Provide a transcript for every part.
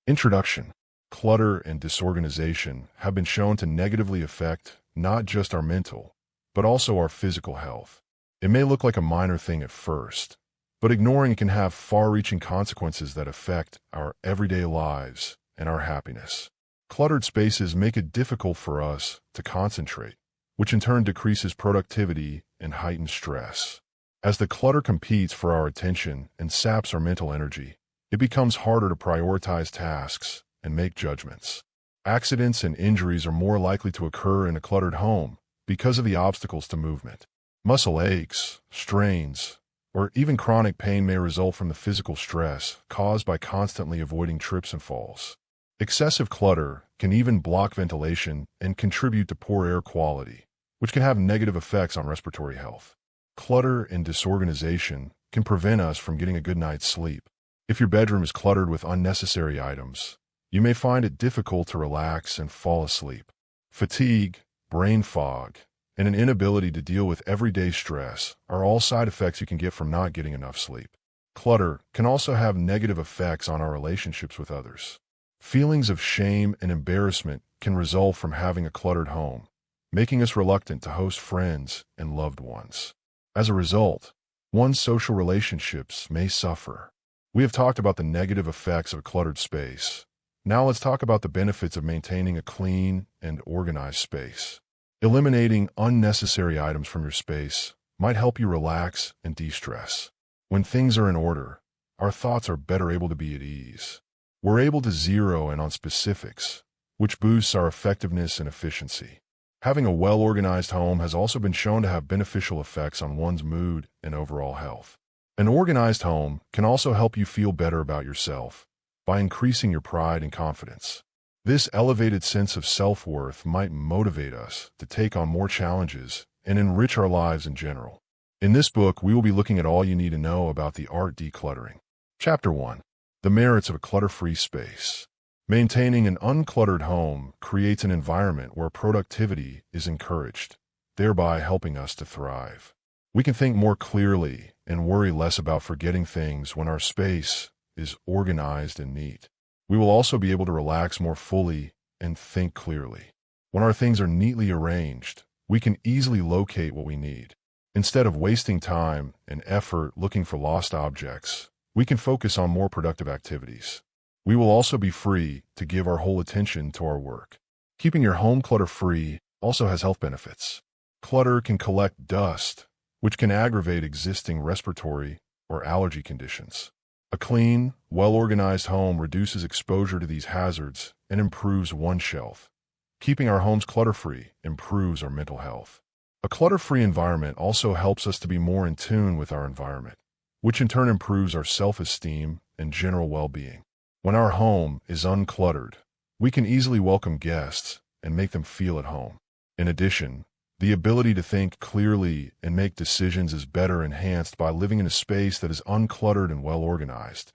Introduction. Clutter and disorganization have been shown to negatively affect not just our mental, but also our physical health. It may look like a minor thing at first, but ignoring it can have far-reaching consequences that affect our everyday lives and our happiness. Cluttered spaces make it difficult for us to concentrate, which in turn decreases productivity and heightens stress. As the clutter competes for our attention and saps our mental energy, it becomes harder to prioritize tasks and make judgments. Accidents and injuries are more likely to occur in a cluttered home because of the obstacles to movement. Muscle aches, strains, or even chronic pain may result from the physical stress caused by constantly avoiding trips and falls. Excessive clutter can even block ventilation and contribute to poor air quality, which can have negative effects on respiratory health. Clutter and disorganization can prevent us from getting a good night's sleep. If your bedroom is cluttered with unnecessary items, you may find it difficult to relax and fall asleep. Fatigue, brain fog, and an inability to deal with everyday stress are all side effects you can get from not getting enough sleep. Clutter can also have negative effects on our relationships with others. Feelings of shame and embarrassment can result from having a cluttered home, making us reluctant to host friends and loved ones. As a result, one's social relationships may suffer. We have talked about the negative effects of a cluttered space. Now let's talk about the benefits of maintaining a clean and organized space. Eliminating unnecessary items from your space might help you relax and de-stress. When things are in order, our thoughts are better able to be at ease. We're able to zero in on specifics, which boosts our effectiveness and efficiency. Having a well-organized home has also been shown to have beneficial effects on one's mood and overall health. An organized home can also help you feel better about yourself by increasing your pride and confidence. This elevated sense of self-worth might motivate us to take on more challenges and enrich our lives in general. In this book, we will be looking at all you need to know about the art decluttering. Chapter 1. The merits of a clutter-free space. Maintaining an uncluttered home creates an environment where productivity is encouraged, thereby helping us to thrive. We can think more clearly and worry less about forgetting things when our space is organized and neat. We will also be able to relax more fully and think clearly. When our things are neatly arranged, we can easily locate what we need. Instead of wasting time and effort looking for lost objects, we can focus on more productive activities. We will also be free to give our whole attention to our work. Keeping your home clutter-free also has health benefits. Clutter can collect dust, which can aggravate existing respiratory or allergy conditions. A clean, well-organized home reduces exposure to these hazards and improves one's health. Keeping our homes clutter-free improves our mental health. A clutter-free environment also helps us to be more in tune with our environment, which in turn improves our self-esteem and general well-being. When our home is uncluttered, we can easily welcome guests and make them feel at home. In addition, the ability to think clearly and make decisions is better enhanced by living in a space that is uncluttered and well-organized.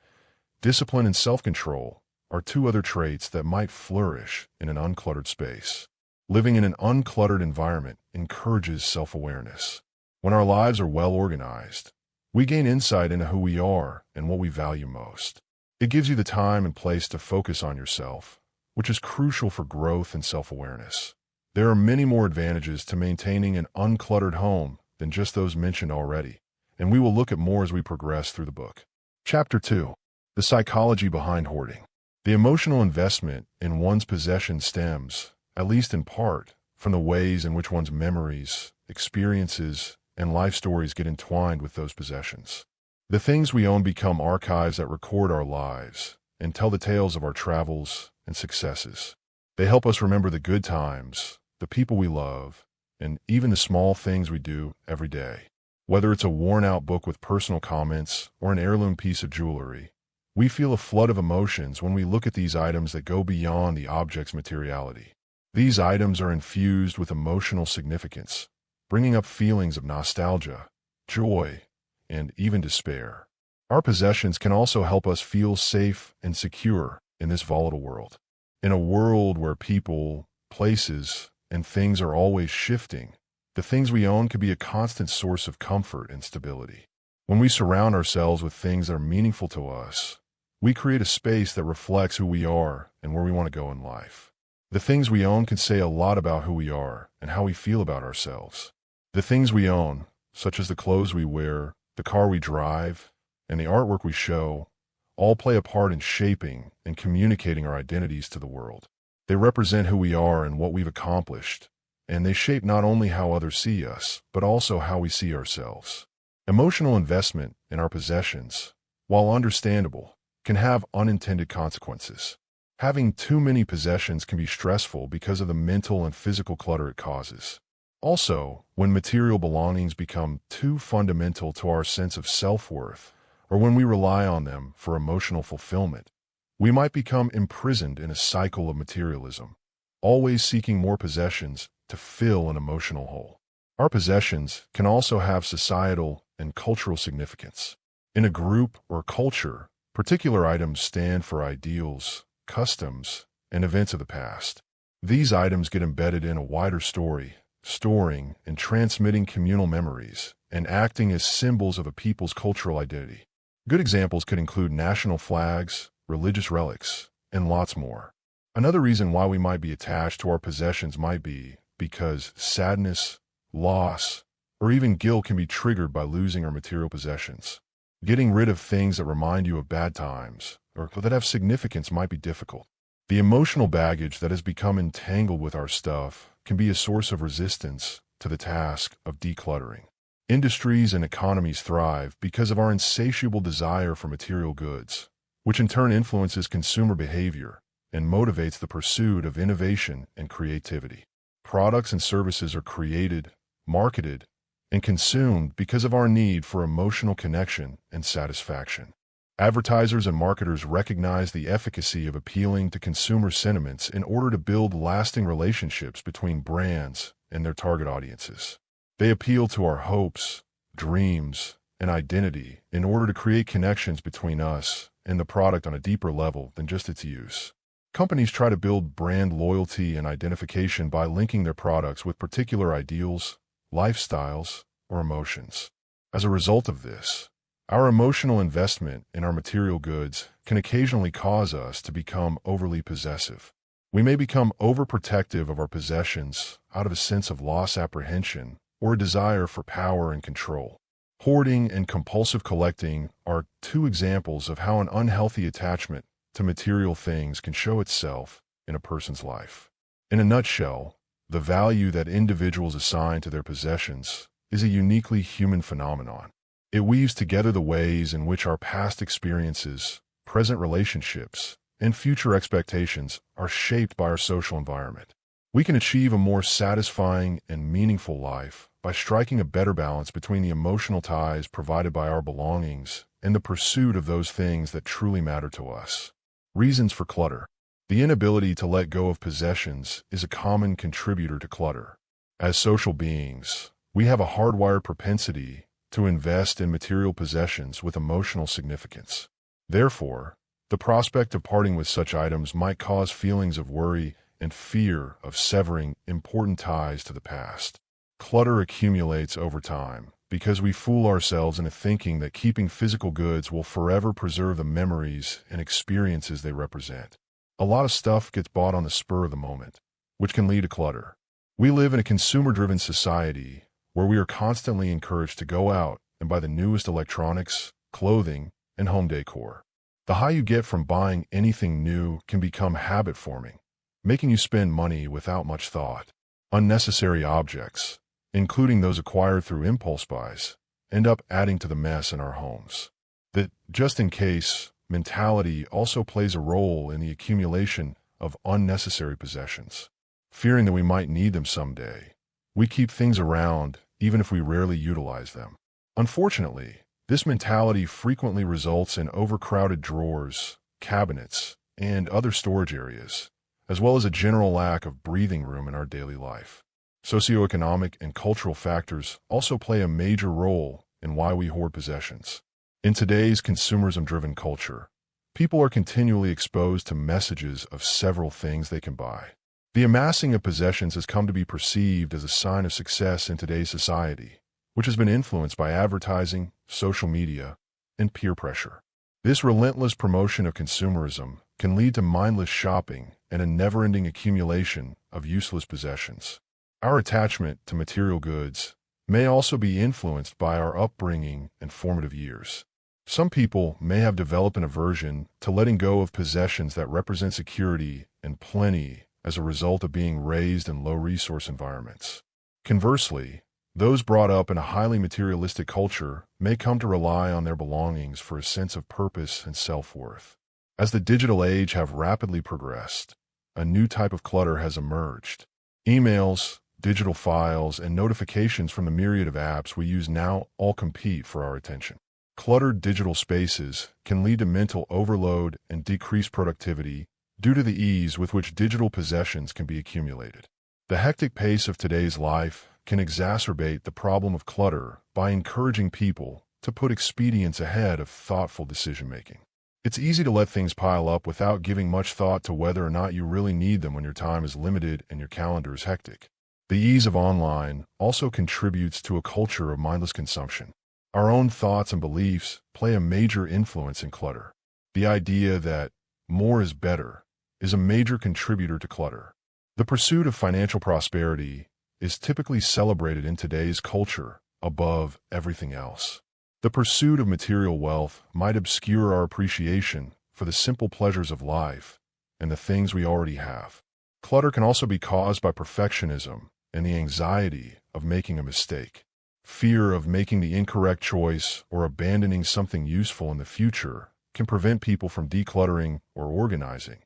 Discipline and self-control are two other traits that might flourish in an uncluttered space. Living in an uncluttered environment encourages self-awareness. When our lives are well-organized, we gain insight into who we are and what we value most. It gives you the time and place to focus on yourself, which is crucial for growth and self-awareness. There are many more advantages to maintaining an uncluttered home than just those mentioned already, and we will look at more as we progress through the book. Chapter 2. The psychology behind hoarding. The emotional investment in one's possession stems, at least in part, from the ways in which one's memories, experiences, and life stories get entwined with those possessions. The things we own become archives that record our lives and tell the tales of our travels and successes. They help us remember the good times, the people we love, and even the small things we do every day. Whether it's a worn-out book with personal comments or an heirloom piece of jewelry, we feel a flood of emotions when we look at these items that go beyond the object's materiality. These items are infused with emotional significance, bringing up feelings of nostalgia, joy, and even despair. Our possessions can also help us feel safe and secure in this volatile world. In a world where people, places, and things are always shifting, the things we own can be a constant source of comfort and stability. When we surround ourselves with things that are meaningful to us, We create a space that reflects who we are and where we want to go in life. The things we own can say a lot about who we are and how we feel about ourselves. The things we own, such as the clothes we wear, the car we drive, and the artwork we show, all play a part in shaping and communicating our identities to the world. They represent who we are and what we've accomplished, and they shape not only how others see us, but also how we see ourselves. Emotional investment in our possessions, while understandable, can have unintended consequences. Having too many possessions can be stressful because of the mental and physical clutter it causes. Also, when material belongings become too fundamental to our sense of self-worth, or when we rely on them for emotional fulfillment, we might become imprisoned in a cycle of materialism, always seeking more possessions to fill an emotional hole. Our possessions can also have societal and cultural significance. In a group or culture, particular items stand for ideals, customs, and events of the past. These items get embedded in a wider story, storing and transmitting communal memories, and acting as symbols of a people's cultural identity. Good examples could include national flags, religious relics, and lots more. Another reason why we might be attached to our possessions might be because sadness, loss, or even guilt can be triggered by losing our material possessions. Getting rid of things that remind you of bad times or that have significance might be difficult. The emotional baggage that has become entangled with our stuff can be a source of resistance to the task of decluttering. Industries and economies thrive because of our insatiable desire for material goods, which in turn influences consumer behavior and motivates the pursuit of innovation and creativity. Products and services are created, marketed, and consumed because of our need for emotional connection and satisfaction. Advertisers and marketers recognize the efficacy of appealing to consumer sentiments in order to build lasting relationships between brands and their target audiences. They appeal to our hopes, dreams, and identity in order to create connections between us and the product on a deeper level than just its use. Companies try to build brand loyalty and identification by linking their products with particular ideals, lifestyles, or emotions. As a result of this, our emotional investment in our material goods can occasionally cause us to become overly possessive. We may become overprotective of our possessions out of a sense of loss apprehension or a desire for power and control. Hoarding and compulsive collecting are two examples of how an unhealthy attachment to material things can show itself in a person's life. In a nutshell, the value that individuals assign to their possessions is a uniquely human phenomenon. It weaves together the ways in which our past experiences, present relationships, and future expectations are shaped by our social environment. We can achieve a more satisfying and meaningful life by striking a better balance between the emotional ties provided by our belongings and the pursuit of those things that truly matter to us. Reasons for clutter. The inability to let go of possessions is a common contributor to clutter. As social beings, we have a hardwired propensity to invest in material possessions with emotional significance. Therefore, the prospect of parting with such items might cause feelings of worry and fear of severing important ties to the past. Clutter accumulates over time because we fool ourselves into thinking that keeping physical goods will forever preserve the memories and experiences they represent. A lot of stuff gets bought on the spur of the moment, which can lead to clutter. We live in a consumer-driven society where we are constantly encouraged to go out and buy the newest electronics, clothing, and home decor. The high you get from buying anything new can become habit-forming, making you spend money without much thought. Unnecessary objects, including those acquired through impulse buys, end up adding to the mess in our homes. The just-in-case mentality also plays a role in the accumulation of unnecessary possessions. Fearing that we might need them someday, we keep things around even if we rarely utilize them. Unfortunately, this mentality frequently results in overcrowded drawers, cabinets, and other storage areas, as well as a general lack of breathing room in our daily life. Socioeconomic and cultural factors also play a major role in why we hoard possessions. In today's consumerism-driven culture, people are continually exposed to messages of several things they can buy. The amassing of possessions has come to be perceived as a sign of success in today's society, which has been influenced by advertising, social media, and peer pressure. This relentless promotion of consumerism can lead to mindless shopping and a never-ending accumulation of useless possessions. Our attachment to material goods may also be influenced by our upbringing and formative years. Some people may have developed an aversion to letting go of possessions that represent security and plenty as a result of being raised in low-resource environments. Conversely, those brought up in a highly materialistic culture may come to rely on their belongings for a sense of purpose and self-worth. As the digital age have rapidly progressed, a new type of clutter has emerged. Emails, digital files, and notifications from the myriad of apps we use now all compete for our attention. Cluttered digital spaces can lead to mental overload and decreased productivity due to the ease with which digital possessions can be accumulated. The hectic pace of today's life can exacerbate the problem of clutter by encouraging people to put expedience ahead of thoughtful decision-making. It's easy to let things pile up without giving much thought to whether or not you really need them when your time is limited and your calendar is hectic. The ease of online also contributes to a culture of mindless consumption. Our own thoughts and beliefs play a major influence in clutter. The idea that more is better is a major contributor to clutter. The pursuit of financial prosperity is typically celebrated in today's culture above everything else. The pursuit of material wealth might obscure our appreciation for the simple pleasures of life and the things we already have. Clutter can also be caused by perfectionism and the anxiety of making a mistake. Fear of making the incorrect choice or abandoning something useful in the future can prevent people from decluttering or organizing,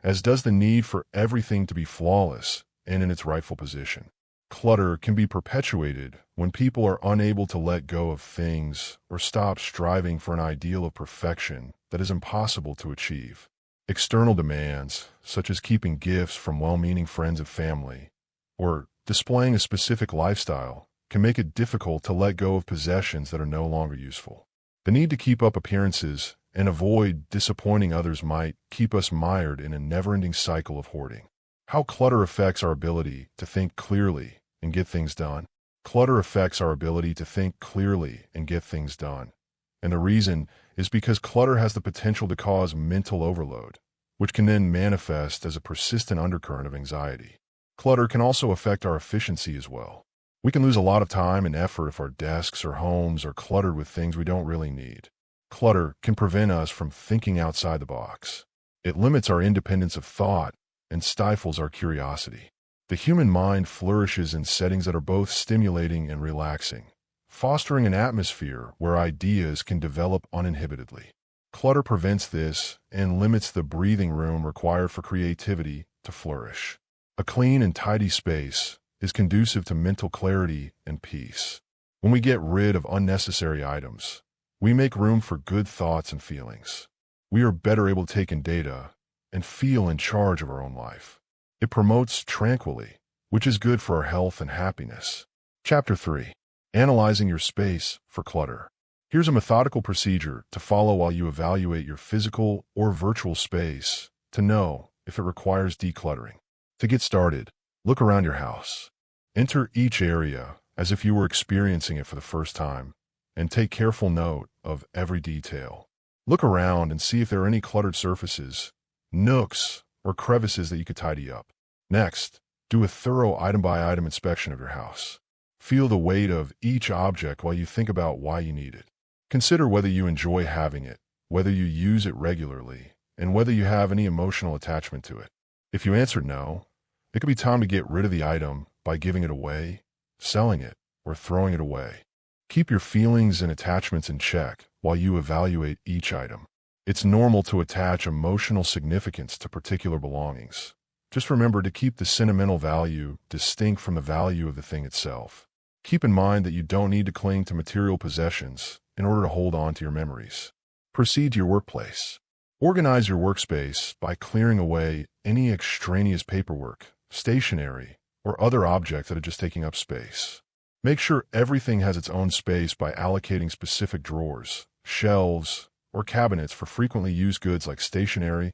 as does the need for everything to be flawless and in its rightful position. Clutter can be perpetuated when people are unable to let go of things or stop striving for an ideal of perfection that is impossible to achieve. External demands, such as keeping gifts from well-meaning friends and family, or displaying a specific lifestyle, can make it difficult to let go of possessions that are no longer useful. The need to keep up appearances and avoid disappointing others might keep us mired in a never-ending cycle of hoarding. How clutter affects our ability to think clearly and get things done. Clutter affects our ability to think clearly and get things done. And the reason is because clutter has the potential to cause mental overload, which can then manifest as a persistent undercurrent of anxiety. Clutter can also affect our efficiency as well. We can lose a lot of time and effort if our desks or homes are cluttered with things we don't really need. Clutter can prevent us from thinking outside the box. It limits our independence of thought and stifles our curiosity. The human mind flourishes in settings that are both stimulating and relaxing, fostering an atmosphere where ideas can develop uninhibitedly. Clutter prevents this and limits the breathing room required for creativity to flourish. A clean and tidy space is conducive to mental clarity and peace. When we get rid of unnecessary items, we make room for good thoughts and feelings. We are better able to take in data and feel in charge of our own life. It promotes tranquility, which is good for our health and happiness. Chapter 3. Analyzing your space for clutter. Here's a methodical procedure to follow while you evaluate your physical or virtual space to know if it requires decluttering. To get started, look around your house. Enter each area as if you were experiencing it for the first time, and take careful note of every detail. Look around and see if there are any cluttered surfaces, nooks, or crevices that you could tidy up. Next, do a thorough item-by-item inspection of your house. Feel the weight of each object while you think about why you need it. Consider whether you enjoy having it, whether you use it regularly, and whether you have any emotional attachment to it. If you answered no, it could be time to get rid of the item by giving it away, selling it, or throwing it away. Keep your feelings and attachments in check while you evaluate each item. It's normal to attach emotional significance to particular belongings. Just remember to keep the sentimental value distinct from the value of the thing itself. Keep in mind that you don't need to cling to material possessions in order to hold on to your memories. Proceed to your workplace. Organize your workspace by clearing away any extraneous paperwork, stationery, or other objects that are just taking up space. Make sure everything has its own space by allocating specific drawers, shelves, or cabinets for frequently used goods like stationery,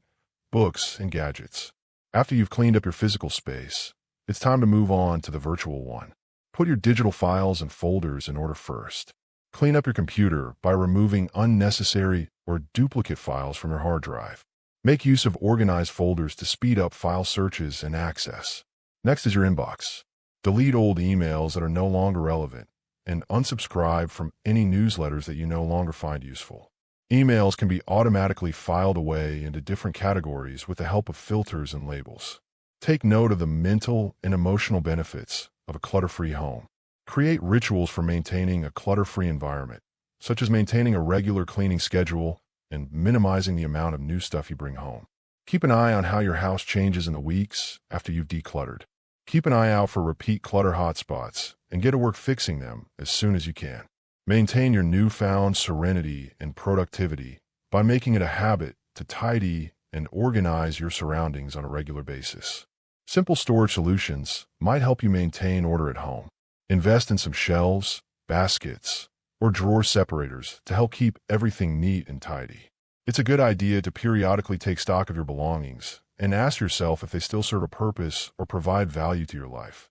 books, and gadgets. After you've cleaned up your physical space, it's time to move on to the virtual one. Put your digital files and folders in order first. Clean up your computer by removing unnecessary or duplicate files from your hard drive. Make use of organized folders to speed up file searches and access. Next is your inbox. Delete old emails that are no longer relevant, and unsubscribe from any newsletters that you no longer find useful. Emails can be automatically filed away into different categories with the help of filters and labels. Take note of the mental and emotional benefits of a clutter-free home. Create rituals for maintaining a clutter-free environment, such as maintaining a regular cleaning schedule and minimizing the amount of new stuff you bring home. Keep an eye on how your house changes in the weeks after you've decluttered. Keep an eye out for repeat clutter hotspots and get to work fixing them as soon as you can. Maintain your newfound serenity and productivity by making it a habit to tidy and organize your surroundings on a regular basis. Simple storage solutions might help you maintain order at home. Invest in some shelves, baskets, or drawer separators to help keep everything neat and tidy. It's a good idea to periodically take stock of your belongings and ask yourself if they still serve a purpose or provide value to your life.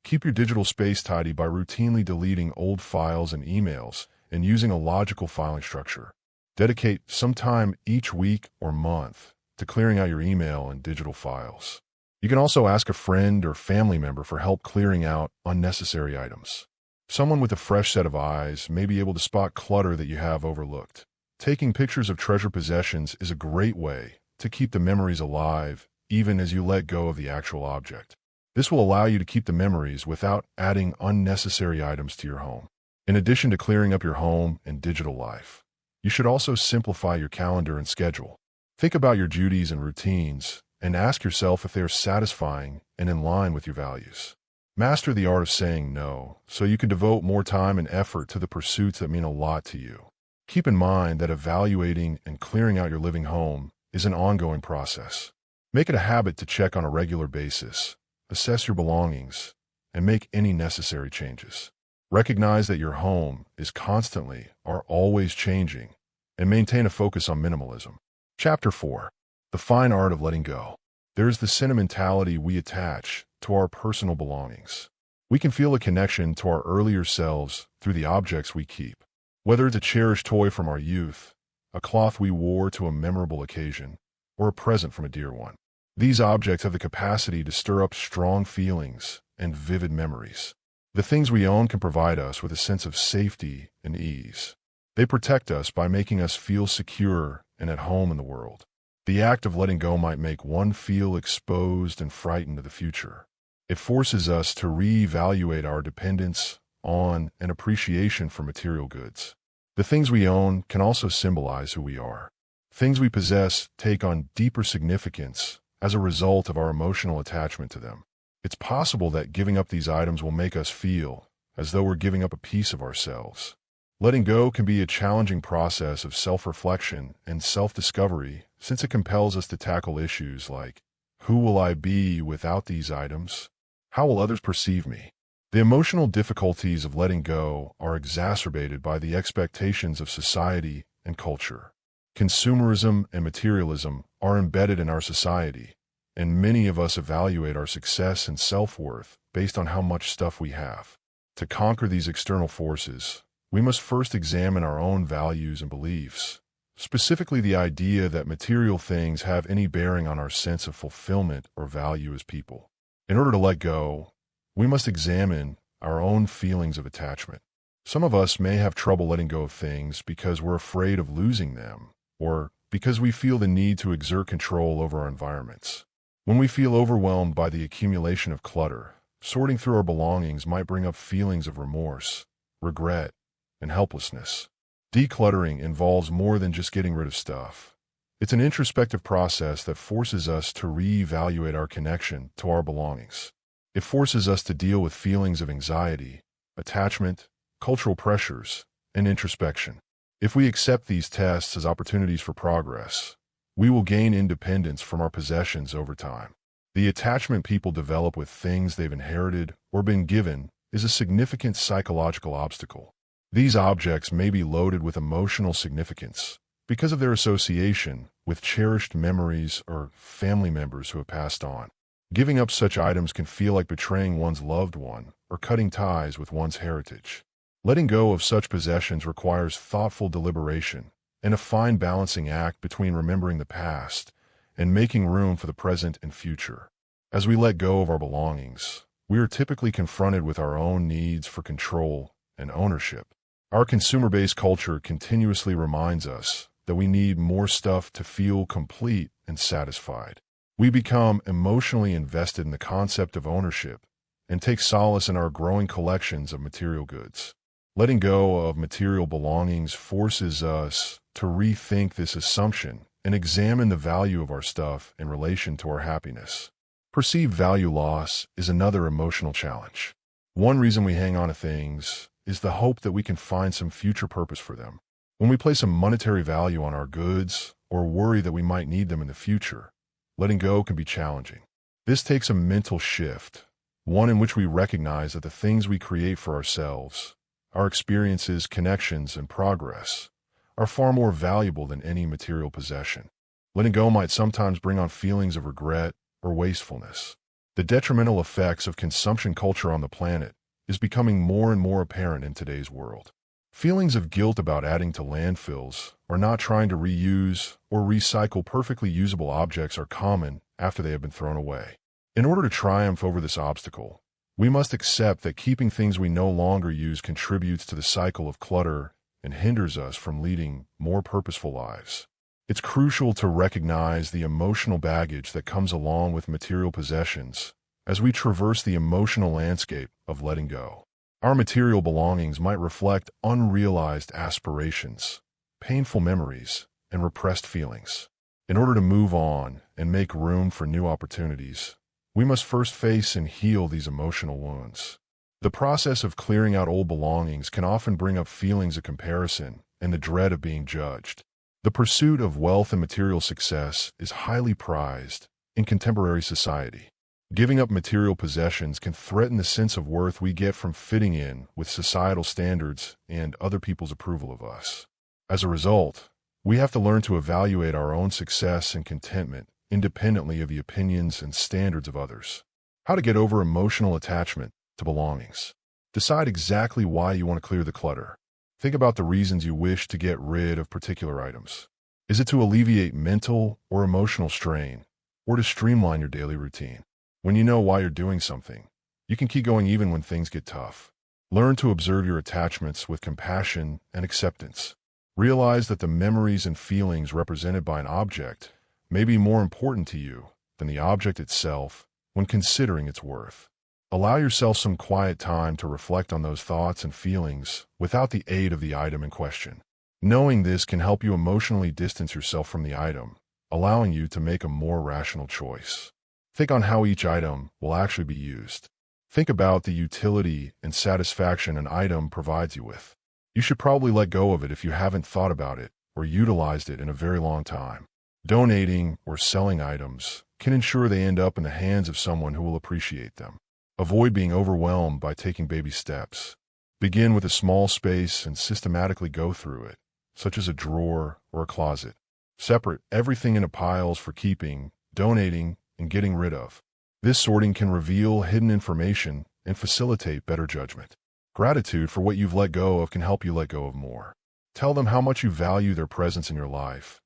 Keep your digital space tidy by routinely deleting old files and emails and using a logical filing structure. Dedicate some time each week or month to clearing out your email and digital files. You can also ask a friend or family member for help clearing out unnecessary items. Someone with a fresh set of eyes may be able to spot clutter that you have overlooked. Taking pictures of treasured possessions is a great way to keep the memories alive, even as you let go of the actual object. This will allow you to keep the memories without adding unnecessary items to your home. In addition to clearing up your home and digital life, you should also simplify your calendar and schedule. Think about your duties and routines and ask yourself if they are satisfying and in line with your values. Master the art of saying no so you can devote more time and effort to the pursuits that mean a lot to you. Keep in mind that evaluating and clearing out your living home is an ongoing process. Make it a habit to check on a regular basis, assess your belongings, and make any necessary changes. Recognize that your home is constantly or always changing, and maintain a focus on minimalism. Chapter 4. The Fine Art of Letting Go. There is the sentimentality we attach to our personal belongings. We can feel a connection to our earlier selves through the objects we keep. Whether it's a cherished toy from our youth, a cloth we wore to a memorable occasion, or a present from a dear one. These objects have the capacity to stir up strong feelings and vivid memories. The things we own can provide us with a sense of safety and ease. They protect us by making us feel secure and at home in the world. The act of letting go might make one feel exposed and frightened of the future. It forces us to reevaluate our dependence on and appreciation for material goods. The things we own can also symbolize who we are. Things we possess take on deeper significance as a result of our emotional attachment to them. It's possible that giving up these items will make us feel as though we're giving up a piece of ourselves. Letting go can be a challenging process of self-reflection and self-discovery, since it compels us to tackle issues like, who will I be without these items? How will others perceive me? The emotional difficulties of letting go are exacerbated by the expectations of society and culture. Consumerism and materialism are embedded in our society, and many of us evaluate our success and self-worth based on how much stuff we have. To conquer these external forces, we must first examine our own values and beliefs, specifically the idea that material things have any bearing on our sense of fulfillment or value as people. In order to let go, we must examine our own feelings of attachment. Some of us may have trouble letting go of things because we're afraid of losing them, or because we feel the need to exert control over our environments. When we feel overwhelmed by the accumulation of clutter, sorting through our belongings might bring up feelings of remorse, regret, and helplessness. Decluttering involves more than just getting rid of stuff. It's an introspective process that forces us to reevaluate our connection to our belongings. It forces us to deal with feelings of anxiety, attachment, cultural pressures, and introspection. If we accept these tests as opportunities for progress, we will gain independence from our possessions over time. The attachment people develop with things they've inherited or been given is a significant psychological obstacle. These objects may be loaded with emotional significance because of their association with cherished memories or family members who have passed on. Giving up such items can feel like betraying one's loved one or cutting ties with one's heritage. Letting go of such possessions requires thoughtful deliberation and a fine balancing act between remembering the past and making room for the present and future. As we let go of our belongings, we are typically confronted with our own needs for control and ownership. Our consumer-based culture continuously reminds us that we need more stuff to feel complete and satisfied. We become emotionally invested in the concept of ownership and take solace in our growing collections of material goods. Letting go of material belongings forces us to rethink this assumption and examine the value of our stuff in relation to our happiness. Perceived value loss is another emotional challenge. One reason we hang on to things is the hope that we can find some future purpose for them. When we place a monetary value on our goods or worry that we might need them in the future, letting go can be challenging. This takes a mental shift, one in which we recognize that the things we create for ourselves, our experiences, connections, and progress, are far more valuable than any material possession. Letting go might sometimes bring on feelings of regret or wastefulness. The detrimental effects of consumption culture on the planet is becoming more and more apparent in today's world. Feelings of guilt about adding to landfills or not trying to reuse or recycle perfectly usable objects are common after they have been thrown away. In order to triumph over this obstacle, we must accept that keeping things we no longer use contributes to the cycle of clutter and hinders us from leading more purposeful lives. It's crucial to recognize the emotional baggage that comes along with material possessions as we traverse the emotional landscape of letting go. Our material belongings might reflect unrealized aspirations, painful memories, and repressed feelings. In order to move on and make room for new opportunities, we must first face and heal these emotional wounds. The process of clearing out old belongings can often bring up feelings of comparison and the dread of being judged. The pursuit of wealth and material success is highly prized in contemporary society. Giving up material possessions can threaten the sense of worth we get from fitting in with societal standards and other people's approval of us. As a result, we have to learn to evaluate our own success and contentment independently of the opinions and standards of others. How to get over emotional attachment to belongings. Decide exactly why you want to clear the clutter. Think about the reasons you wish to get rid of particular items. Is it to alleviate mental or emotional strain, or to streamline your daily routine? When you know why you're doing something, you can keep going even when things get tough. Learn to observe your attachments with compassion and acceptance. Realize that the memories and feelings represented by an object may be more important to you than the object itself when considering its worth. Allow yourself some quiet time to reflect on those thoughts and feelings without the aid of the item in question. Knowing this can help you emotionally distance yourself from the item, allowing you to make a more rational choice. Think on how each item will actually be used. Think about the utility and satisfaction an item provides you with. You should probably let go of it if you haven't thought about it or utilized it in a very long time. Donating or selling items can ensure they end up in the hands of someone who will appreciate them. Avoid being overwhelmed by taking baby steps. Begin with a small space and systematically go through it, such as a drawer or a closet. Separate everything into piles for keeping, donating, and getting rid of. This sorting can reveal hidden information and facilitate better judgment. Gratitude for what you've let go of can help you let go of more. Tell them how much you value their presence in your life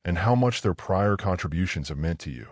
and how much their prior contributions have meant to you.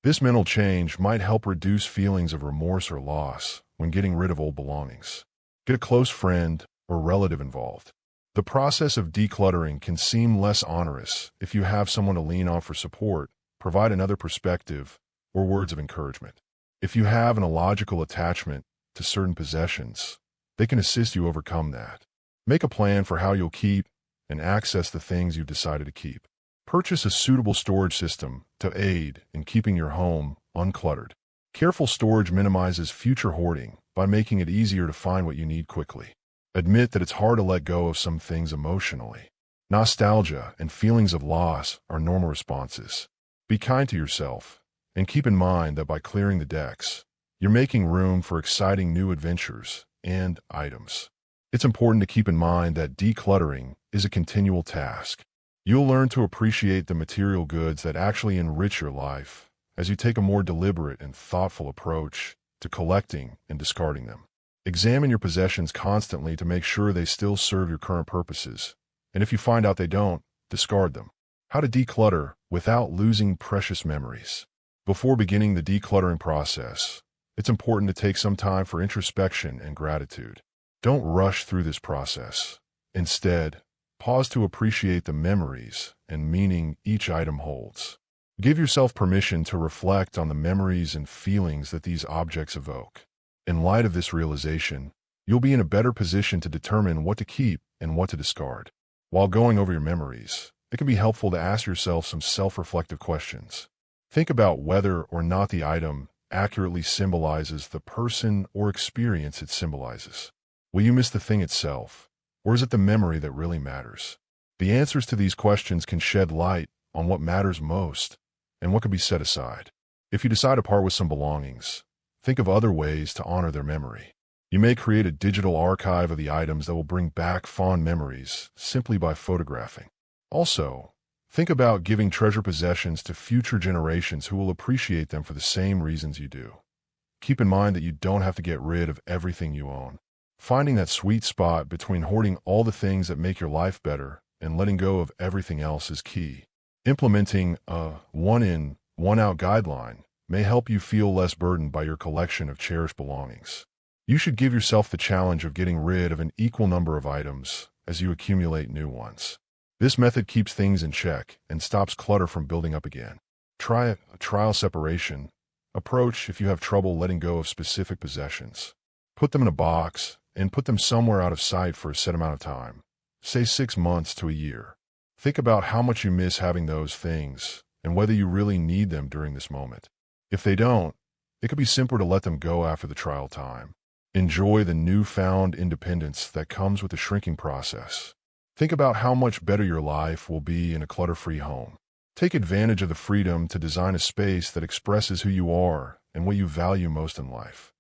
This mental change might help reduce feelings of remorse or loss when getting rid of old belongings. Get a close friend or relative involved. The process of decluttering can seem less onerous if you have someone to lean on for support, provide another perspective, or words of encouragement. If you have an illogical attachment to certain possessions, they can assist you overcome that. Make a plan for how you'll keep and access the things you've decided to keep. Purchase a suitable storage system to aid in keeping your home uncluttered. Careful storage minimizes future hoarding by making it easier to find what you need quickly. Admit that it's hard to let go of some things emotionally. Nostalgia and feelings of loss are normal responses. Be kind to yourself, and keep in mind that by clearing the decks, you're making room for exciting new adventures and items. It's important to keep in mind that decluttering is a continual task. You'll learn to appreciate the material goods that actually enrich your life as you take a more deliberate and thoughtful approach to collecting and discarding them. Examine your possessions constantly to make sure they still serve your current purposes, and if you find out they don't, discard them. How to declutter without losing precious memories. Before beginning the decluttering process, it's important to take some time for introspection and gratitude. Don't rush through this process. Instead, pause to appreciate the memories and meaning each item holds. Give yourself permission to reflect on the memories and feelings that these objects evoke. In light of this realization, you'll be in a better position to determine what to keep and what to discard. While going over your memories, it can be helpful to ask yourself some self-reflective questions. Think about whether or not the item accurately symbolizes the person or experience it symbolizes. Will you miss the thing itself, or is it the memory that really matters? The answers to these questions can shed light on what matters most and what can be set aside. If you decide to part with some belongings, think of other ways to honor their memory. You may create a digital archive of the items that will bring back fond memories simply by photographing. Also, think about giving treasured possessions to future generations who will appreciate them for the same reasons you do. Keep in mind that you don't have to get rid of everything you own. Finding that sweet spot between hoarding all the things that make your life better and letting go of everything else is key. Implementing a one-in, one-out guideline may help you feel less burdened by your collection of cherished belongings. You should give yourself the challenge of getting rid of an equal number of items as you accumulate new ones. This method keeps things in check and stops clutter from building up again. Try a trial separation approach if you have trouble letting go of specific possessions. Put them in a box and put them somewhere out of sight for a set amount of time, say 6 months to a year. Think about how much you miss having those things and whether you really need them during this moment. If they don't, it could be simpler to let them go after the trial time. Enjoy the newfound independence that comes with the shrinking process. Think about how much better your life will be in a clutter-free home. Take advantage of the freedom to design a space that expresses who you are and what you value most in life.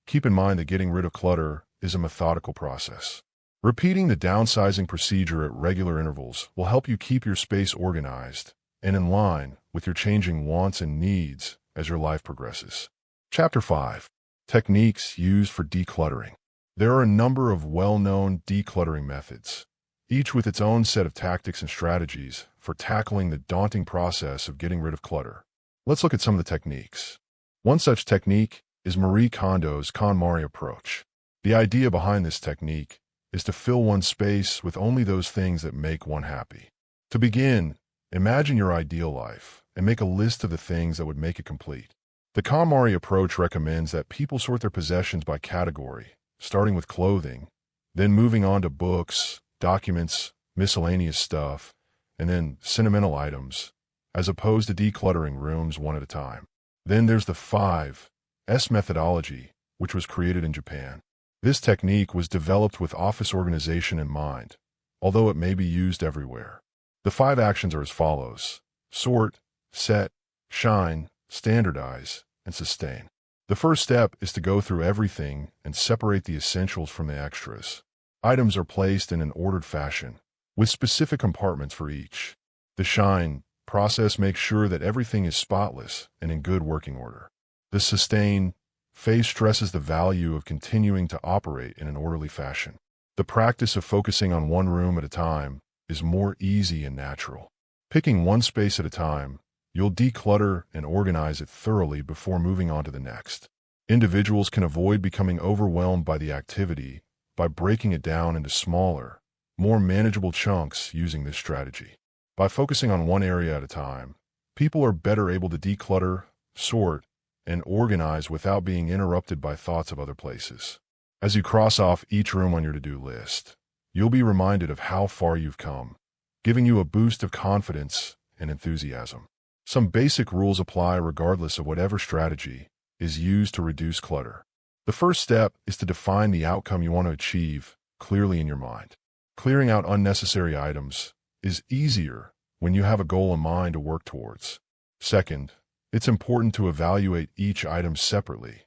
Keep in mind that getting rid of clutter is a methodical process. Repeating the downsizing procedure at regular intervals will help you keep your space organized and in line with your changing wants and needs as your life progresses. Chapter 5. Techniques used for decluttering. There are a number of well-known decluttering methods, each with its own set of tactics and strategies for tackling the daunting process of getting rid of clutter. Let's look at some of the techniques. One such technique is Marie Kondo's KonMari approach. The idea behind this technique is to fill one's space with only those things that make one happy. To begin, imagine your ideal life and make a list of the things that would make it complete. The KonMari approach recommends that people sort their possessions by category, starting with clothing, then moving on to books, documents, miscellaneous stuff, and then sentimental items, as opposed to decluttering rooms one at a time. Then there's the 5S methodology, which was created in Japan. This technique was developed with office organization in mind, although it may be used everywhere. The 5 actions are as follows: sort, set, shine, standardize, and sustain. The first step is to go through everything and separate the essentials from the extras. Items are placed in an ordered fashion, with specific compartments for each. The shine process makes sure that everything is spotless and in good working order. The sustain phase stresses the value of continuing to operate in an orderly fashion. The practice of focusing on one room at a time is more easy and natural. Picking one space at a time, you'll declutter and organize it thoroughly before moving on to the next. Individuals can avoid becoming overwhelmed by the activity by breaking it down into smaller, more manageable chunks using this strategy. By focusing on one area at a time, people are better able to declutter, sort, and organize without being interrupted by thoughts of other places. As you cross off each room on your to-do list, you'll be reminded of how far you've come, giving you a boost of confidence and enthusiasm. Some basic rules apply regardless of whatever strategy is used to reduce clutter. The first step is to define the outcome you want to achieve clearly in your mind. Clearing out unnecessary items is easier when you have a goal in mind to work towards. Second, it's important to evaluate each item separately,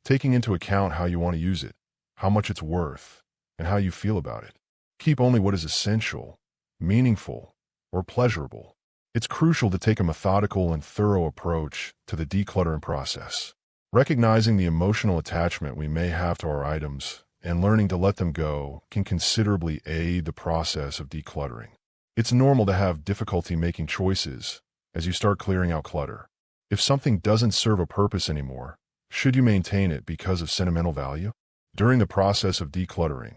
taking into account how you want to use it, how much it's worth, and how you feel about it. Keep only what is essential, meaningful, or pleasurable. It's crucial to take a methodical and thorough approach to the decluttering process. Recognizing the emotional attachment we may have to our items and learning to let them go can considerably aid the process of decluttering. It's normal to have difficulty making choices as you start clearing out clutter. If something doesn't serve a purpose anymore, should you maintain it because of sentimental value? During the process of decluttering,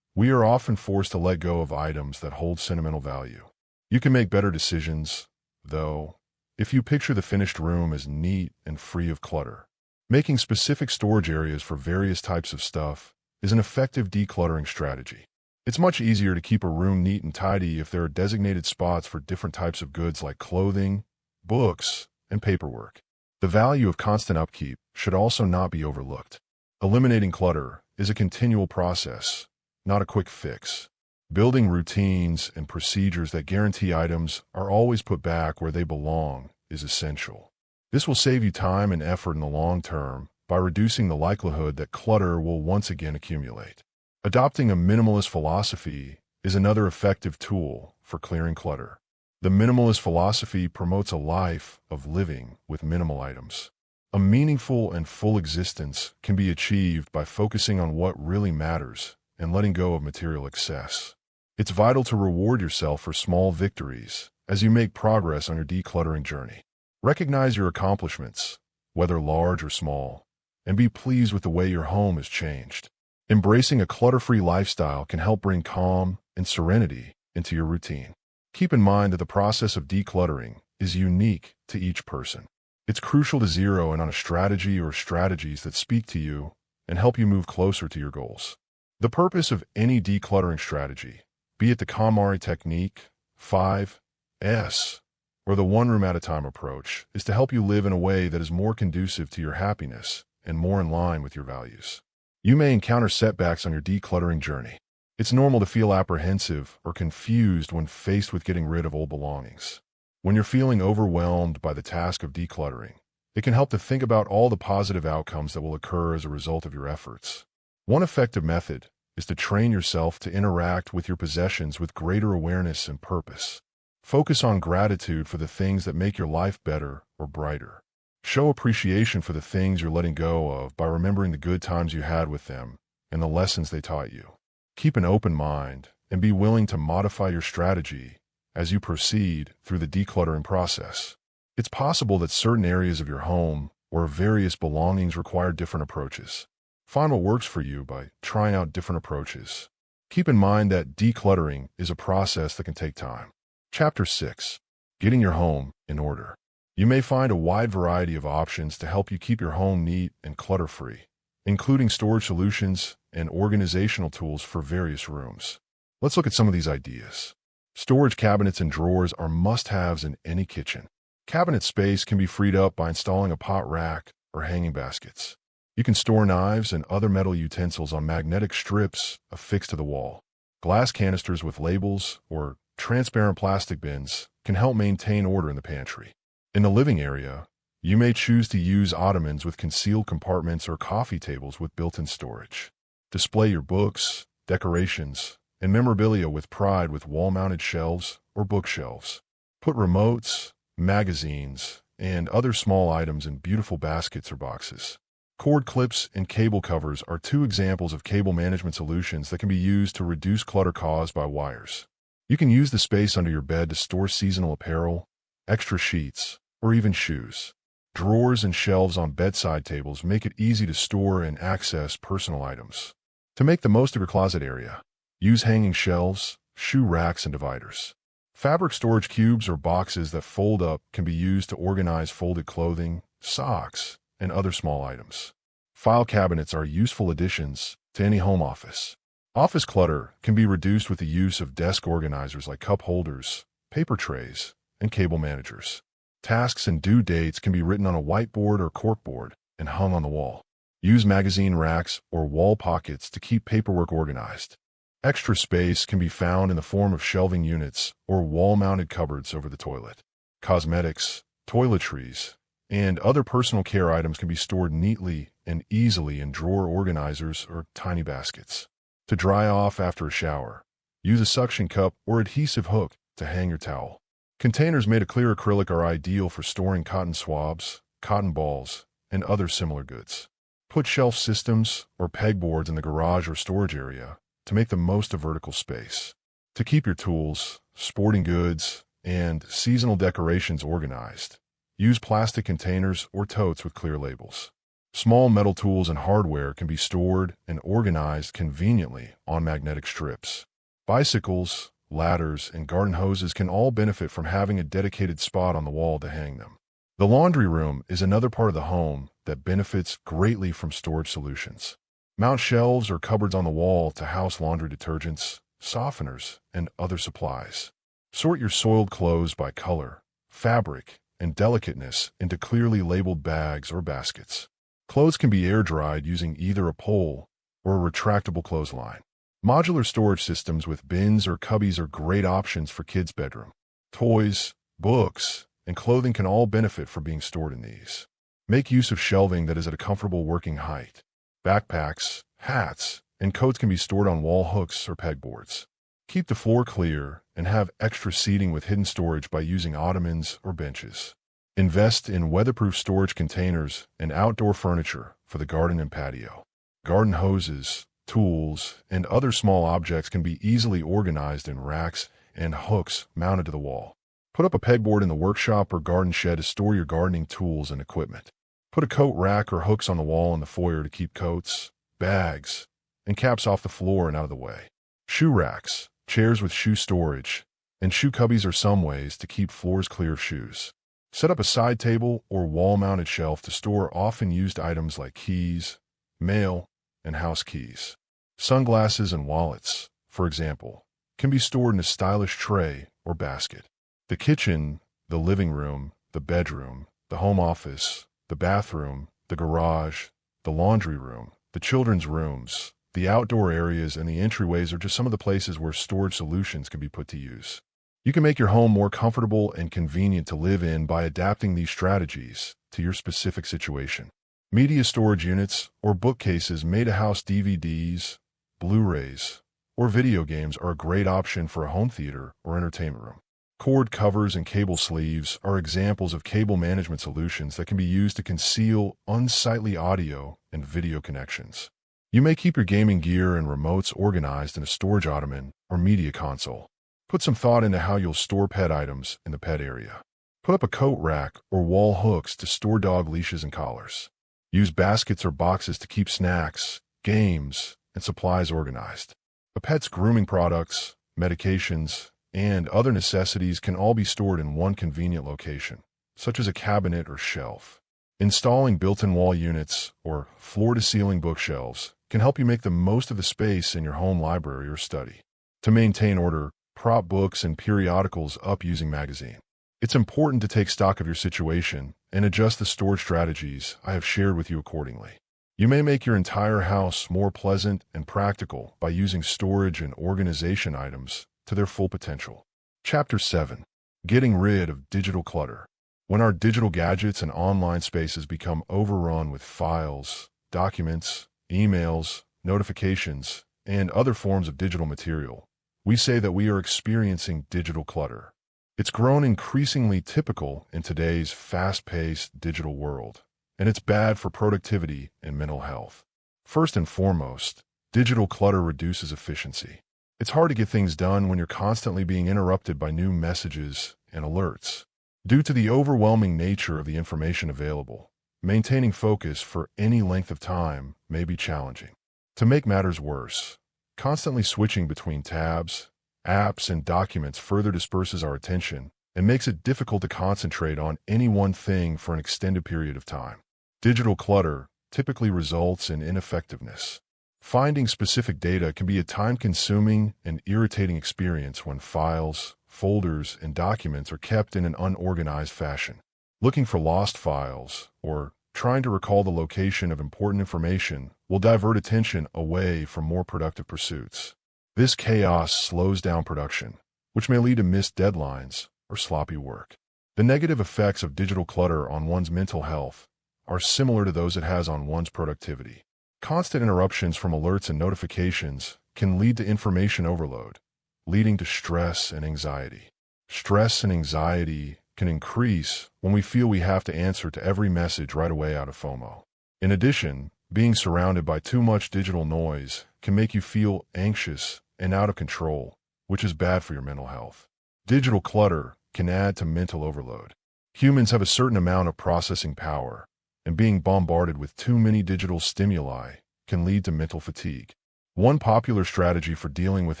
we are often forced to let go of items that hold sentimental value. You can make better decisions, though, if you picture the finished room as neat and free of clutter. Making specific storage areas for various types of stuff is an effective decluttering strategy. It's much easier to keep a room neat and tidy if there are designated spots for different types of goods like clothing, books, and paperwork. The value of constant upkeep should also not be overlooked. Eliminating clutter is a continual process, not a quick fix. Building routines and procedures that guarantee items are always put back where they belong is essential. This will save you time and effort in the long term by reducing the likelihood that clutter will once again accumulate. Adopting a minimalist philosophy is another effective tool for clearing clutter. The minimalist philosophy promotes a life of living with minimal items. A meaningful and full existence can be achieved by focusing on what really matters and letting go of material excess. It's vital to reward yourself for small victories as you make progress on your decluttering journey. Recognize your accomplishments, whether large or small, and be pleased with the way your home has changed. Embracing a clutter-free lifestyle can help bring calm and serenity into your routine. Keep in mind that the process of decluttering is unique to each person. It's crucial to zero in on a strategy or strategies that speak to you and help you move closer to your goals. The purpose of any decluttering strategy, be it the KonMari technique, 5S, or the one room at a time approach, is to help you live in a way that is more conducive to your happiness and more in line with your values. You may encounter setbacks on your decluttering journey. It's normal to feel apprehensive or confused when faced with getting rid of old belongings. When you're feeling overwhelmed by the task of decluttering, it can help to think about all the positive outcomes that will occur as a result of your efforts. One effective method is to train yourself to interact with your possessions with greater awareness and purpose. Focus on gratitude for the things that make your life better or brighter. Show appreciation for the things you're letting go of by remembering the good times you had with them and the lessons they taught you. Keep an open mind and be willing to modify your strategy as you proceed through the decluttering process. It's possible that certain areas of your home or various belongings require different approaches. Find what works for you by trying out different approaches. Keep in mind that decluttering is a process that can take time. Chapter 6. Getting your home in order. You may find a wide variety of options to help you keep your home neat and clutter-free, including storage solutions and organizational tools for various rooms. Let's look at some of these ideas. Storage cabinets and drawers are must-haves in any kitchen. Cabinet space can be freed up by installing a pot rack or hanging baskets. You can store knives and other metal utensils on magnetic strips affixed to the wall. Glass canisters with labels or transparent plastic bins can help maintain order in the pantry. In the living area, you may choose to use ottomans with concealed compartments or coffee tables with built-in storage. Display your books, decorations, and memorabilia with pride with wall-mounted shelves or bookshelves. Put remotes, magazines, and other small items in beautiful baskets or boxes. Cord clips and cable covers are two examples of cable management solutions that can be used to reduce clutter caused by wires. You can use the space under your bed to store seasonal apparel, extra sheets, or even shoes. Drawers and shelves on bedside tables make it easy to store and access personal items. To make the most of your closet area, use hanging shelves, shoe racks, and dividers. Fabric storage cubes or boxes that fold up can be used to organize folded clothing, socks, and other small items. File cabinets are useful additions to any home office. Office clutter can be reduced with the use of desk organizers like cup holders, paper trays, and cable managers. Tasks and due dates can be written on a whiteboard or corkboard and hung on the wall. Use magazine racks or wall pockets to keep paperwork organized. Extra space can be found in the form of shelving units or wall-mounted cupboards over the toilet. Cosmetics, toiletries, and other personal care items can be stored neatly and easily in drawer organizers or tiny baskets. To dry off after a shower, use a suction cup or adhesive hook to hang your towel. Containers made of clear acrylic are ideal for storing cotton swabs, cotton balls, and other similar goods. Put shelf systems or pegboards in the garage or storage area to make the most of vertical space. To keep your tools, sporting goods, and seasonal decorations organized. Use plastic containers or totes with clear labels. Small metal tools and hardware can be stored and organized conveniently on magnetic strips. Bicycles, ladders, and garden hoses can all benefit from having a dedicated spot on the wall to hang them. The laundry room is another part of the home that benefits greatly from storage solutions. Mount shelves or cupboards on the wall to house laundry detergents, softeners, and other supplies. Sort your soiled clothes by color, fabric, and delicateness into clearly labeled bags or baskets. Clothes can be air-dried using either a pole or a retractable clothesline. Modular storage systems with bins or cubbies are great options for kids' bedroom. Toys, books, and clothing can all benefit from being stored in these. Make use of shelving that is at a comfortable working height. Backpacks, hats, and coats can be stored on wall hooks or pegboards. Keep the floor clear and have extra seating with hidden storage by using ottomans or benches. Invest in weatherproof storage containers and outdoor furniture for the garden and patio. Garden hoses, tools, and other small objects can be easily organized in racks and hooks mounted to the wall. Put up a pegboard in the workshop or garden shed to store your gardening tools and equipment. Put a coat rack or hooks on the wall in the foyer to keep coats, bags, and caps off the floor and out of the way. Shoe racks, chairs with shoe storage, and shoe cubbies are some ways to keep floors clear of shoes. Set up a side table or wall-mounted shelf to store often used items like keys, mail, and house keys. Sunglasses and wallets, for example, can be stored in a stylish tray or basket. The kitchen, the living room, the bedroom, the home office, the bathroom, the garage, the laundry room, the children's rooms, the outdoor areas, and the entryways are just some of the places where storage solutions can be put to use. You can make your home more comfortable and convenient to live in by adapting these strategies to your specific situation. Media storage units or bookcases made to house DVDs, Blu-rays, or video games are a great option for a home theater or entertainment room. Cord covers and cable sleeves are examples of cable management solutions that can be used to conceal unsightly audio and video connections. You may keep your gaming gear and remotes organized in a storage ottoman or media console. Put some thought into how you'll store pet items in the pet area. Put up a coat rack or wall hooks to store dog leashes and collars. Use baskets or boxes to keep snacks, games, and supplies organized. A pet's grooming products, medications, and other necessities can all be stored in one convenient location, such as a cabinet or shelf. Installing built-in wall units or floor-to-ceiling bookshelves can help you make the most of the space in your home library or study. To maintain order, prop books and periodicals up using magazine. It's important to take stock of your situation and adjust the storage strategies I have shared with you accordingly. You may make your entire house more pleasant and practical by using storage and organization items to their full potential. Chapter 7. Getting rid of digital clutter. When our digital gadgets and online spaces become overrun with files, documents, emails, notifications, and other forms of digital material, we say that we are experiencing digital clutter. It's grown increasingly typical in today's fast-paced digital world, and it's bad for productivity and mental health. First and foremost, digital clutter reduces efficiency. It's hard to get things done when you're constantly being interrupted by new messages and alerts. Due to the overwhelming nature of the information available, maintaining focus for any length of time may be challenging. To make matters worse, constantly switching between tabs, apps, and documents further disperses our attention and makes it difficult to concentrate on any one thing for an extended period of time. Digital clutter typically results in ineffectiveness. Finding specific data can be a time-consuming and irritating experience when files, folders, and documents are kept in an unorganized fashion. Looking for lost files or trying to recall the location of important information will divert attention away from more productive pursuits. This chaos slows down production, which may lead to missed deadlines or sloppy work. The negative effects of digital clutter on one's mental health are similar to those it has on one's productivity. Constant interruptions from alerts and notifications can lead to information overload, leading to stress and anxiety. Stress and anxiety can increase when we feel we have to answer to every message right away out of FOMO. In addition, being surrounded by too much digital noise can make you feel anxious and out of control, which is bad for your mental health. Digital clutter can add to mental overload. Humans have a certain amount of processing power, and being bombarded with too many digital stimuli can lead to mental fatigue. One popular strategy for dealing with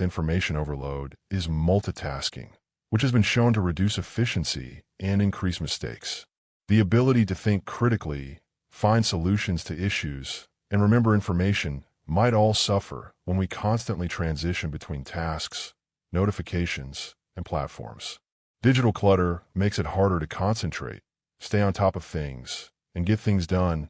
information overload is multitasking, which has been shown to reduce efficiency and increase mistakes. The ability to think critically, find solutions to issues, and remember information might all suffer when we constantly transition between tasks, notifications, and platforms. Digital clutter makes it harder to concentrate, stay on top of things, and get things done,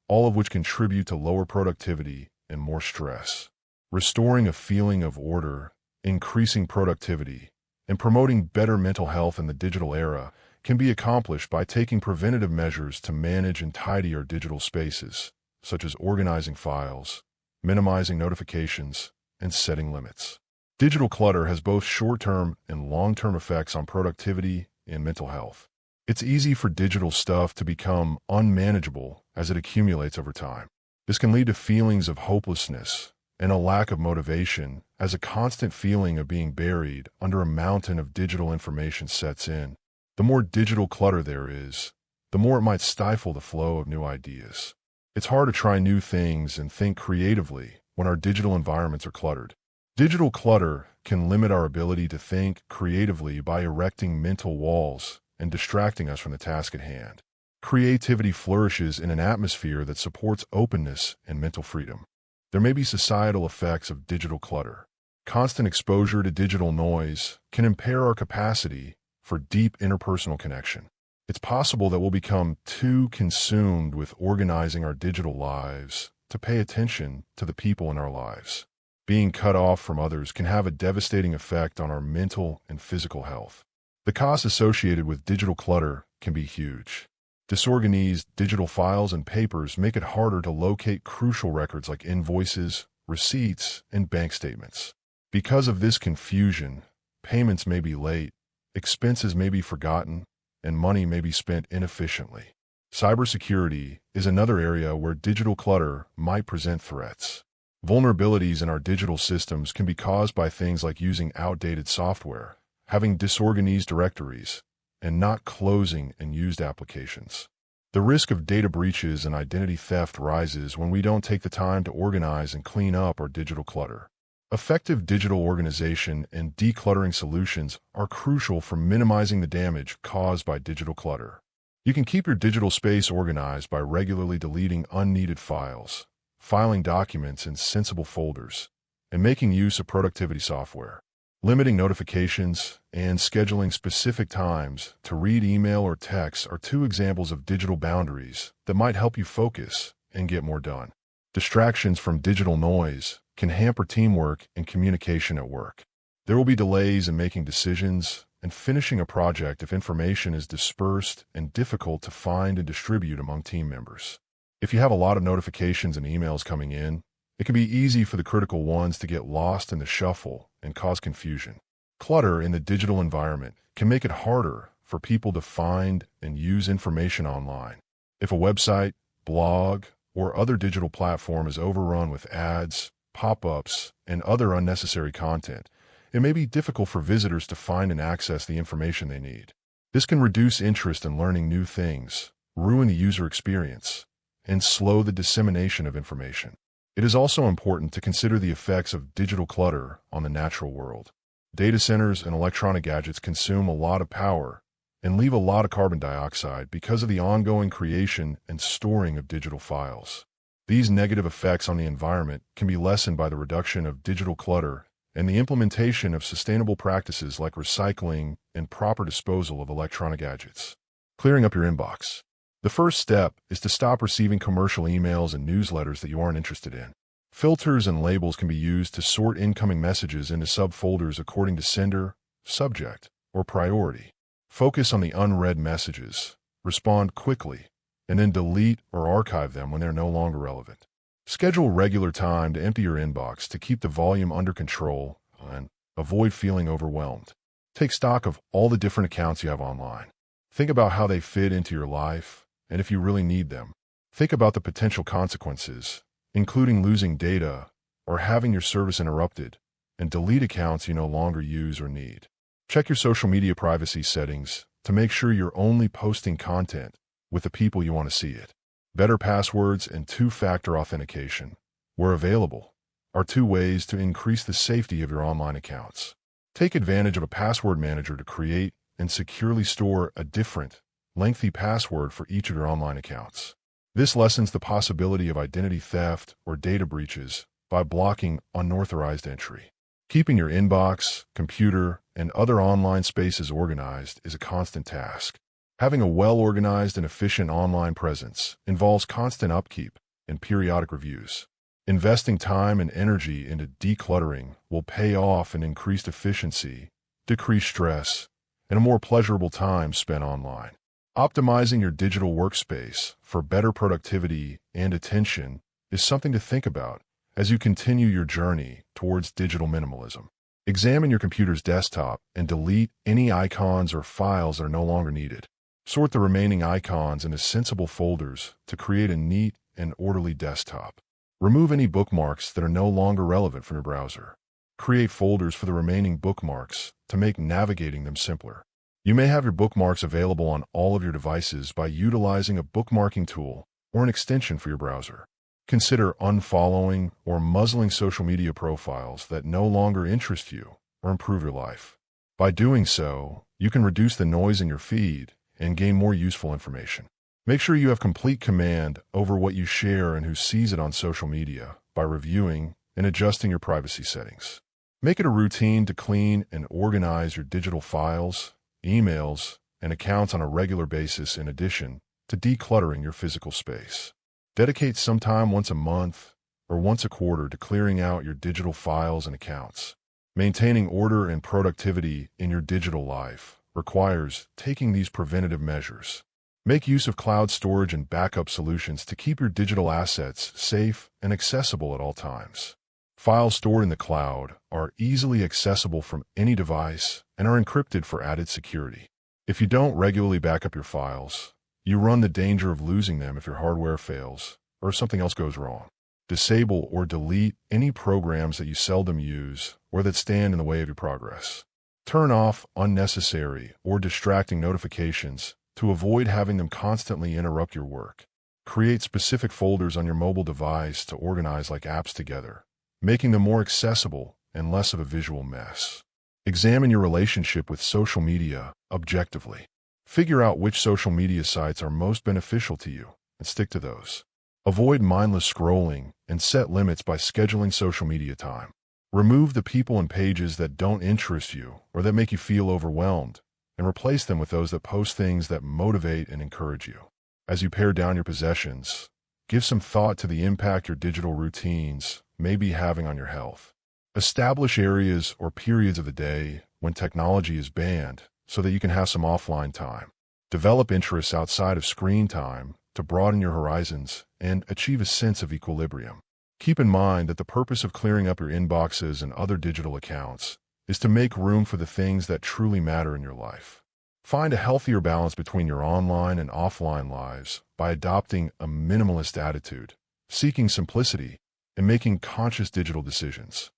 all of which contribute to lower productivity and more stress. Restoring a feeling of order, increasing productivity, and promoting better mental health in the digital era can be accomplished by taking preventative measures to manage and tidy our digital spaces, such as organizing files, minimizing notifications, and setting limits. Digital clutter has both short-term and long-term effects on productivity and mental health. It's easy for digital stuff to become unmanageable as it accumulates over time. This can lead to feelings of hopelessness and a lack of motivation as a constant feeling of being buried under a mountain of digital information sets in. The more digital clutter there is, the more it might stifle the flow of new ideas. It's hard to try new things and think creatively when our digital environments are cluttered. Digital clutter can limit our ability to think creatively by erecting mental walls and distracting us from the task at hand. Creativity flourishes in an atmosphere that supports openness and mental freedom. There may be societal effects of digital clutter. Constant exposure to digital noise can impair our capacity for deep interpersonal connection. It's possible that we'll become too consumed with organizing our digital lives to pay attention to the people in our lives. Being cut off from others can have a devastating effect on our mental and physical health. The costs associated with digital clutter can be huge. Disorganized digital files and papers make it harder to locate crucial records like invoices, receipts, and bank statements. Because of this confusion, payments may be late, expenses may be forgotten, and money may be spent inefficiently. Cybersecurity is another area where digital clutter might present threats. Vulnerabilities in our digital systems can be caused by things like using outdated software, having disorganized directories, and not closing unused applications. The risk of data breaches and identity theft rises when we don't take the time to organize and clean up our digital clutter. Effective digital organization and decluttering solutions are crucial for minimizing the damage caused by digital clutter. You can keep your digital space organized by regularly deleting unneeded files, filing documents in sensible folders, and making use of productivity software. Limiting notifications and scheduling specific times to read email or text are two examples of digital boundaries that might help you focus and get more done. Distractions from digital noise can hamper teamwork and communication at work. There will be delays in making decisions and finishing a project if information is dispersed and difficult to find and distribute among team members. If you have a lot of notifications and emails coming in, it can be easy for the critical ones to get lost in the shuffle and cause confusion. Clutter in the digital environment can make it harder for people to find and use information online. If a website, blog, or other digital platform is overrun with ads, pop-ups, and other unnecessary content, it may be difficult for visitors to find and access the information they need. This can reduce interest in learning new things, ruin the user experience, and slow the dissemination of information. It is also important to consider the effects of digital clutter on the natural world. Data centers and electronic gadgets consume a lot of power and leave a lot of carbon dioxide because of the ongoing creation and storing of digital files. These negative effects on the environment can be lessened by the reduction of digital clutter and the implementation of sustainable practices like recycling and proper disposal of electronic gadgets. Clearing up your inbox. The first step is to stop receiving commercial emails and newsletters that you aren't interested in. Filters and labels can be used to sort incoming messages into subfolders according to sender, subject, or priority. Focus on the unread messages, respond quickly, and then delete or archive them when they're no longer relevant. Schedule regular time to empty your inbox to keep the volume under control and avoid feeling overwhelmed. Take stock of all the different accounts you have online. Think about how they fit into your life and if you really need them. Think about the potential consequences, including losing data or having your service interrupted, and delete accounts you no longer use or need. Check your social media privacy settings to make sure you're only posting content with the people you want to see it. Better passwords and two-factor authentication, where available, are two ways to increase the safety of your online accounts. Take advantage of a password manager to create and securely store a different, lengthy password for each of your online accounts. This lessens the possibility of identity theft or data breaches by blocking unauthorized entry. Keeping your inbox, computer, and other online spaces organized is a constant task. Having a well-organized and efficient online presence involves constant upkeep and periodic reviews. Investing time and energy into decluttering will pay off in increased efficiency, decreased stress, and a more pleasurable time spent online. Optimizing your digital workspace for better productivity and attention is something to think about as you continue your journey towards digital minimalism. Examine your computer's desktop and delete any icons or files that are no longer needed. Sort the remaining icons into sensible folders to create a neat and orderly desktop. Remove any bookmarks that are no longer relevant from your browser. Create folders for the remaining bookmarks to make navigating them simpler. You may have your bookmarks available on all of your devices by utilizing a bookmarking tool or an extension for your browser. Consider unfollowing or muzzling social media profiles that no longer interest you or improve your life. By doing so, you can reduce the noise in your feed and gain more useful information. Make sure you have complete command over what you share and who sees it on social media by reviewing and adjusting your privacy settings. Make it a routine to clean and organize your digital files, emails, and accounts on a regular basis in addition to decluttering your physical space. Dedicate some time once a month or once a quarter to clearing out your digital files and accounts. Maintaining order and productivity in your digital life requires taking these preventative measures. Make use of cloud storage and backup solutions to keep your digital assets safe and accessible at all times. Files stored in the cloud are easily accessible from any device and are encrypted for added security. If you don't regularly back up your files, you run the danger of losing them if your hardware fails or if something else goes wrong. Disable or delete any programs that you seldom use or that stand in the way of your progress. Turn off unnecessary or distracting notifications to avoid having them constantly interrupt your work. Create specific folders on your mobile device to organize like apps together, making them more accessible and less of a visual mess. Examine your relationship with social media objectively. Figure out which social media sites are most beneficial to you and stick to those. Avoid mindless scrolling and set limits by scheduling social media time. Remove the people and pages that don't interest you or that make you feel overwhelmed, and replace them with those that post things that motivate and encourage you. As you pare down your possessions, give some thought to the impact your digital routines may be having on your health. Establish areas or periods of the day when technology is banned so that you can have some offline time. Develop interests outside of screen time to broaden your horizons and achieve a sense of equilibrium. Keep in mind that the purpose of clearing up your inboxes and other digital accounts is to make room for the things that truly matter in your life. Find a healthier balance between your online and offline lives by adopting a minimalist attitude, seeking simplicity, and making conscious digital decisions.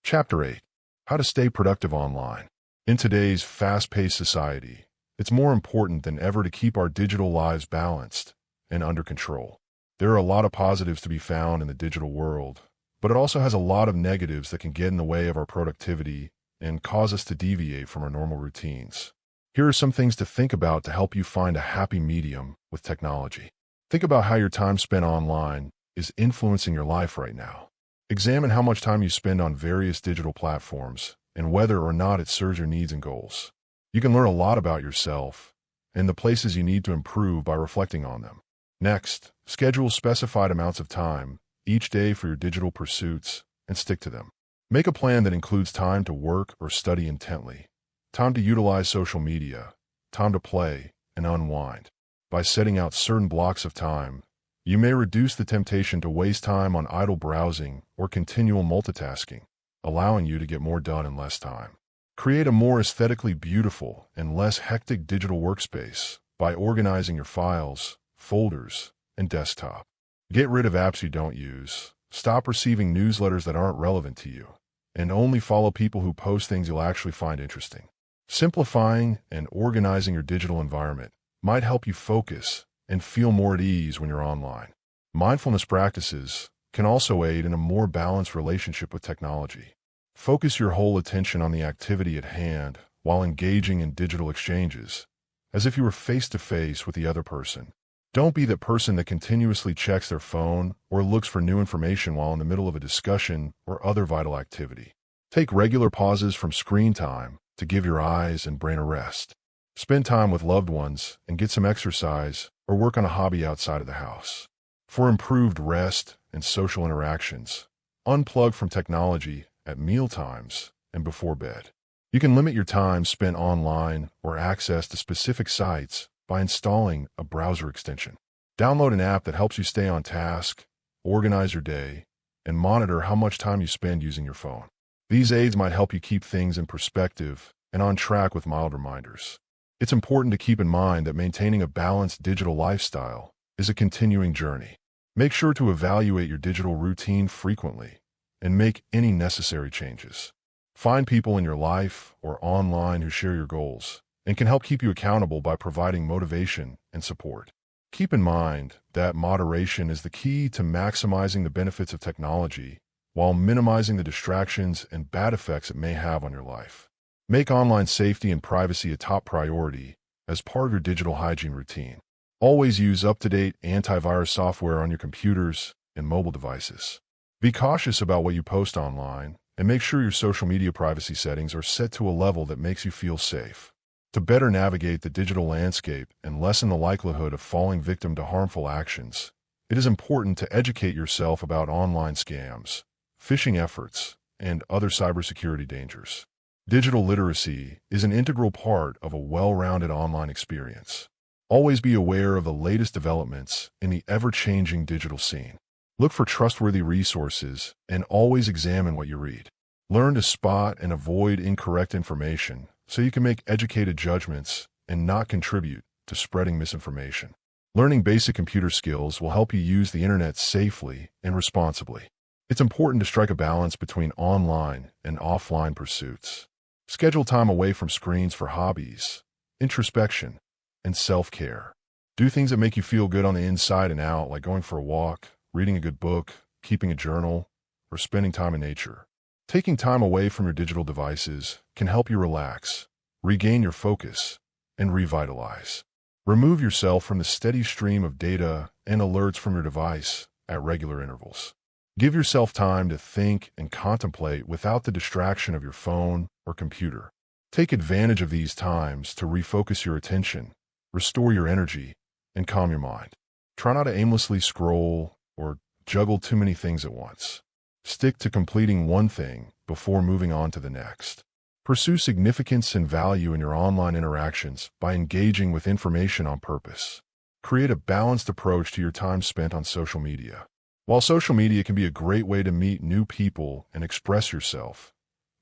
Chapter 8. How to stay productive online. In today's fast-paced society, it's more important than ever to keep our digital lives balanced and under control. There are a lot of positives to be found in the digital world, but it also has a lot of negatives that can get in the way of our productivity and cause us to deviate from our normal routines. Here are some things to think about to help you find a happy medium with technology. Think about how your time spent online is influencing your life right now. Examine how much time you spend on various digital platforms and whether or not it serves your needs and goals. You can learn a lot about yourself and the places you need to improve by reflecting on them. Next, schedule specified amounts of time each day for your digital pursuits and stick to them. Make a plan that includes time to work or study intently, time to utilize social media, time to play and unwind. By setting out certain blocks of time, you may reduce the temptation to waste time on idle browsing or continual multitasking, allowing you to get more done in less time. Create a more aesthetically beautiful and less hectic digital workspace by organizing your files, folders, and desktop. Get rid of apps you don't use. Stop receiving newsletters that aren't relevant to you, and only follow people who post things you'll actually find interesting. Simplifying and organizing your digital environment might help you focus and feel more at ease when you're online. Mindfulness practices can also aid in a more balanced relationship with technology. Focus your whole attention on the activity at hand while engaging in digital exchanges, as if you were face-to-face with the other person. Don't be that person that continuously checks their phone or looks for new information while in the middle of a discussion or other vital activity. Take regular pauses from screen time to give your eyes and brain a rest. Spend time with loved ones and get some exercise or work on a hobby outside of the house. For improved rest and social interactions, unplug from technology at mealtimes and before bed. You can limit your time spent online or access to specific sites by installing a browser extension. Download an app that helps you stay on task, organize your day, and monitor how much time you spend using your phone. These aids might help you keep things in perspective and on track with mild reminders. It's important to keep in mind that maintaining a balanced digital lifestyle is a continuing journey. Make sure to evaluate your digital routine frequently and make any necessary changes. Find people in your life or online who share your goals and can help keep you accountable by providing motivation and support. Keep in mind that moderation is the key to maximizing the benefits of technology while minimizing the distractions and bad effects it may have on your life. Make online safety and privacy a top priority as part of your digital hygiene routine. Always use up-to-date antivirus software on your computers and mobile devices. Be cautious about what you post online and make sure your social media privacy settings are set to a level that makes you feel safe. To better navigate the digital landscape and lessen the likelihood of falling victim to harmful actions, it is important to educate yourself about online scams, phishing efforts, and other cybersecurity dangers. Digital literacy is an integral part of a well-rounded online experience. Always be aware of the latest developments in the ever-changing digital scene. Look for trustworthy resources and always examine what you read. Learn to spot and avoid incorrect information so you can make educated judgments and not contribute to spreading misinformation. Learning basic computer skills will help you use the internet safely and responsibly. It's important to strike a balance between online and offline pursuits. Schedule time away from screens for hobbies, introspection, and self-care. Do things that make you feel good on the inside and out, like going for a walk, reading a good book, keeping a journal, or spending time in nature. Taking time away from your digital devices can help you relax, regain your focus, and revitalize. Remove yourself from the steady stream of data and alerts from your device at regular intervals. Give yourself time to think and contemplate without the distraction of your phone or computer. Take advantage of these times to refocus your attention, restore your energy, and calm your mind. Try not to aimlessly scroll or juggle too many things at once. Stick to completing one thing before moving on to the next. Pursue significance and value in your online interactions by engaging with information on purpose. Create a balanced approach to your time spent on social media. While social media can be a great way to meet new people and express yourself,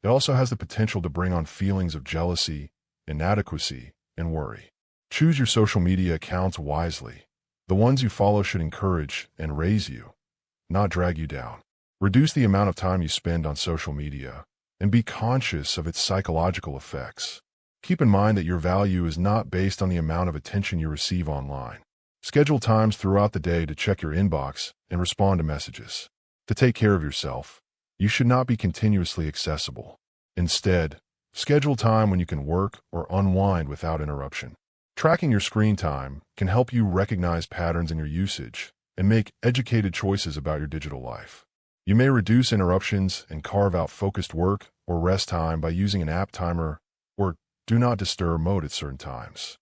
it also has the potential to bring on feelings of jealousy, inadequacy, and worry. Choose your social media accounts wisely. The ones you follow should encourage and raise you, not drag you down. Reduce the amount of time you spend on social media and be conscious of its psychological effects. Keep in mind that your value is not based on the amount of attention you receive online. Schedule times throughout the day to check your inbox and respond to messages. To take care of yourself, you should not be continuously accessible. Instead, schedule time when you can work or unwind without interruption. Tracking your screen time can help you recognize patterns in your usage and make educated choices about your digital life. You may reduce interruptions and carve out focused work or rest time by using an app timer or do not disturb mode at certain times.